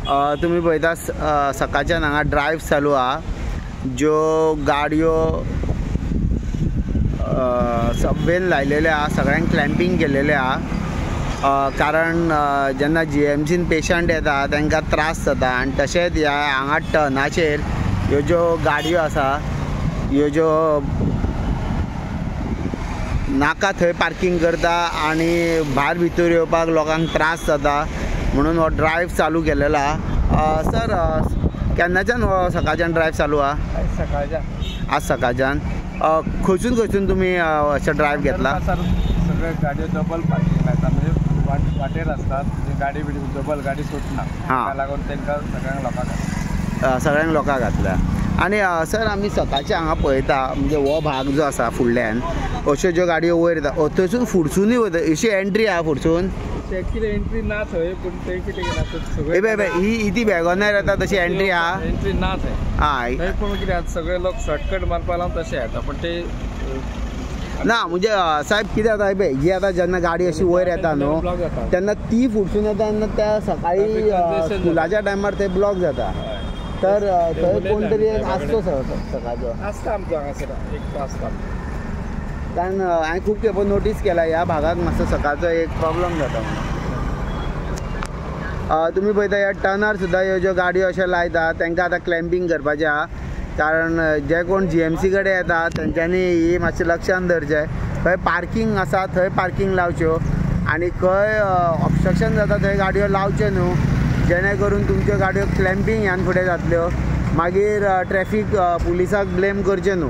तुम्ही पळयता सकाळच्यान हांगा ड्रायव्ह चालू आहा, ज्यो गाडयो सबवेन लायलेले आहा, सगळ्यांक क्लॅम्पिंग केलेले आहा, कारण जेन्ना GMCन पेशंट येता तांकां त्रास जाता आनी तशेंच ह्या हांगा टर्नाचेर ह्यो ज्यो गाडयो आसा ह्यो ज्यो नाका थंय पार्किंग करता आनी भायर भितर येवपाक लोकांक त्रास जाता म्हणून हो ड्रायव्ह चालू केलेलो आहा. सर, केन्नाच्यान हो सकाळच्यान ड्रायव्ह चालू आहा? आज सकाळच्यान. खंयसून तुमी अशें ड्रायव्ह घेतला? सगळे गाडयो डबल पार्किंग लायता, म्हणजे वाटेर असतात, गाडी डबल गाडी सुटना, हां, लागून तांकां सगळ्यांक लोकांक घातल्या. आनी सर, आमी सकाळचे हांगा पळयता म्हणजे हो भाग जो आसा फुडल्यान अश्यो ज्यो गाडयो वयर येता थंयसून फुडसूनय वता, अशी एंट्री आहा फुडसून? एंट्री ना थंय, पूण ते कितें ही ती वॅगोनार येता तशी एंट्री आहा? एंट्री ना थंय. हां, पूण कितें आतां सगळे लोक शॉर्टकट मारपा लावन तशें येता, पूण ते ना म्हणजे साहेब कितें जाता पळय, ही आतां जेन्ना गाडी अशी वयर येता न्हू तेन्ना ती फुडसून येता तेन्ना त्या सकाळी स्कुलाच्या टायमार ते ब्लॉक जाता. तर थंय कोण तरी एक आसतो सकाळचो? आसता आमचो हांगासर एक आसता. कारण हांवें खूब खेपो नोटीस केला ह्या भागात मातसो सकाळचो एक प्रॉब्लम जाता म्हणून. तुमी पळयता ह्या टर्नार सुद्दां ह्यो ज्यो गाडयो अशें लायता तांकां आतां क्लॅम्पिंग करपाचें आहा, कारण जे कोण GMC कडेन येता तेंच्यांनी ही मातशें लक्षान धरचें. खंय पार्किंग आसा थंय पार्किंग लावच्यो आनी खंय ऑब्स्ट्रक्शन जाता थंय गाडयो लावच्यो न्हू, जेणे करून तुमच्यो गाडयो क्लॅम्पिंग ह्यान फुडें जातल्यो, मागीर ट्रॅफीक पुलिसाक ब्लेम करचें न्हू.